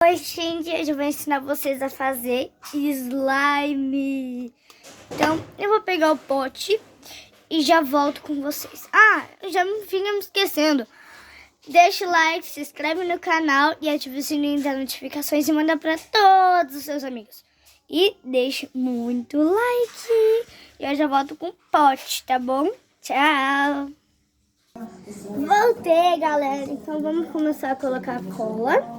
Oi, gente, hoje eu vou ensinar vocês a fazer slime. Então, eu vou pegar o pote e já volto com vocês. Eu já me vinha me esquecendo. Deixa o like, se inscreve no canal e ativa o sininho das notificações e manda para todos os seus amigos. E deixa muito like. E eu já volto com o pote, tá bom? Tchau! Voltei, galera. Então, vamos começar a colocar cola.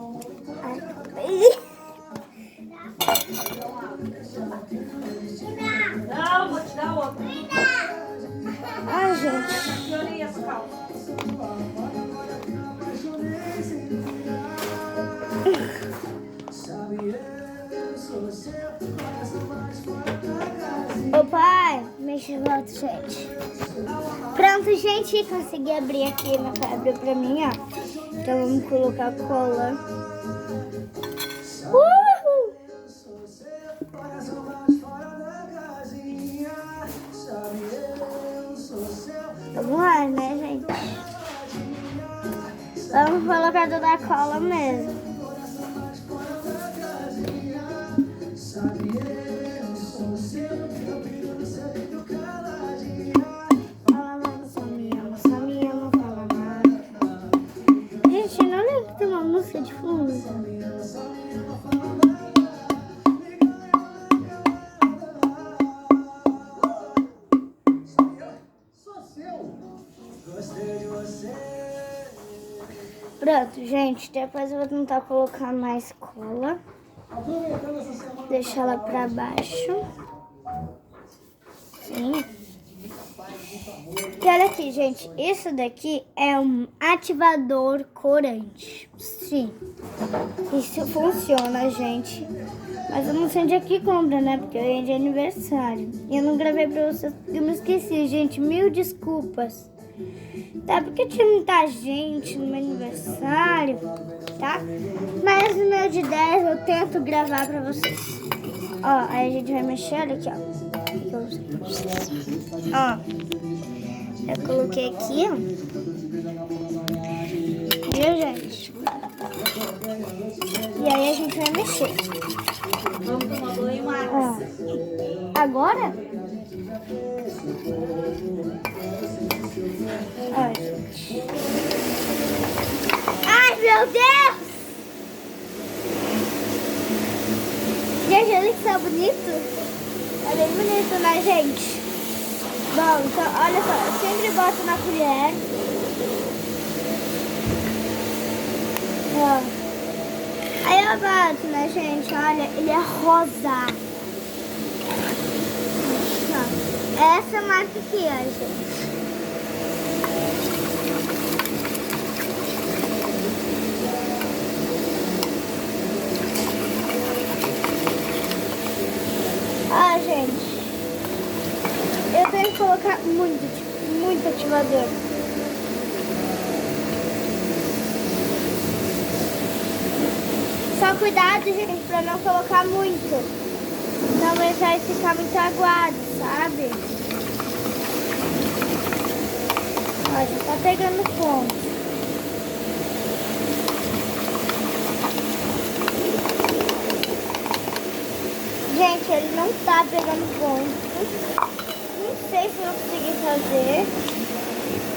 Não, vou te dar outra. Ai, gente. Que olhei essa calça. Ô pai, mexe de volta, gente. Pronto, gente, consegui abrir aqui, meu pai abriu pra mim, ó. Então vamos colocar cola. Uhul! Vamos lá, né, gente? Vamos colocar toda a cola mesmo. Fala nada, só me ama, fala nada. Gente, não lembro que tem uma música de fundo. Pronto, gente, depois eu vou tentar colocar mais cola. Deixar ela pra baixo. Sim. E olha aqui, gente, isso daqui é um ativador corante. Sim, isso funciona, gente. Mas eu não sei onde é que compra, né? Porque hoje é de aniversário. E eu não gravei pra vocês porque eu me esqueci, gente. Mil desculpas. Tá? Porque tinha muita gente no meu aniversário, tá? Mas no meu de 10 eu tento gravar pra vocês. Ó, aí a gente vai mexer, olha aqui, ó. Ó, eu coloquei aqui, ó. Viu, gente? E aí a gente vai mexer. Vamos tomar banho, Max. Ó. Agora? Ó, gente. Ai, meu Deus! Gente, olha que tá bonito. É bem bonito, né, gente? Bom, então, olha só. Eu sempre boto na colher. Ó. Aí eu boto, né, gente? Olha, ele é rosa. Ó. Essa marca aqui, ó, gente. Gente, eu tenho que colocar muito ativador. Só cuidado, gente, pra não colocar muito. Senão ele vai ficar muito aguado, sabe? Ó, já tá pegando fogo. Gente, ele não tá pegando ponto. Não sei se eu vou conseguir fazer.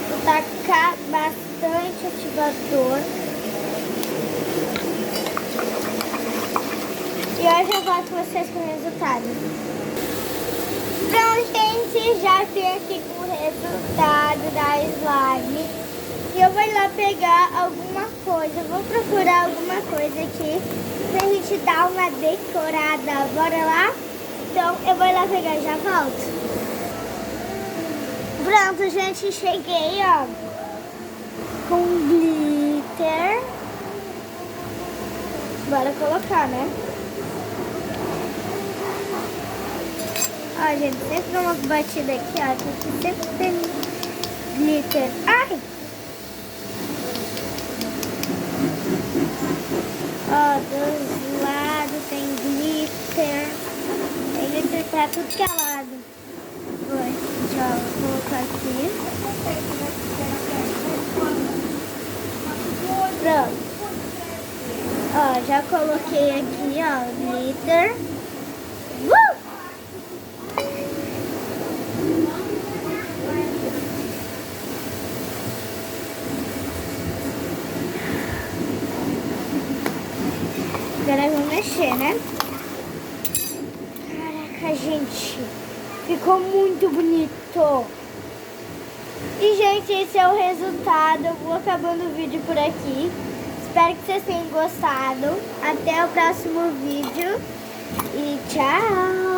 Vou tacar bastante ativador. E hoje eu volto com vocês com o resultado. Então, gente, já vim aqui com o resultado da slime. E eu vou lá pegar alguma coisa. Vou procurar alguma coisa aqui pra gente dar uma decorada. Bora lá? Então eu vou lá pegar e já volto. Pronto, gente, cheguei, ó. Com glitter. Bora colocar, né? Ó, gente, sempre dá uma batida aqui, ó. Porque sempre tem glitter. Ai! Ó, dos lados tem glitter. Tem glitter pra tudo que é lado. Vou colocar aqui. Pronto. Ó, já coloquei aqui, ó, glitter. Agora eu vou mexer, né? Caraca, gente. Ficou muito bonito. E, gente, esse é o resultado. Eu vou acabando o vídeo por aqui. Espero que vocês tenham gostado. Até o próximo vídeo. E tchau!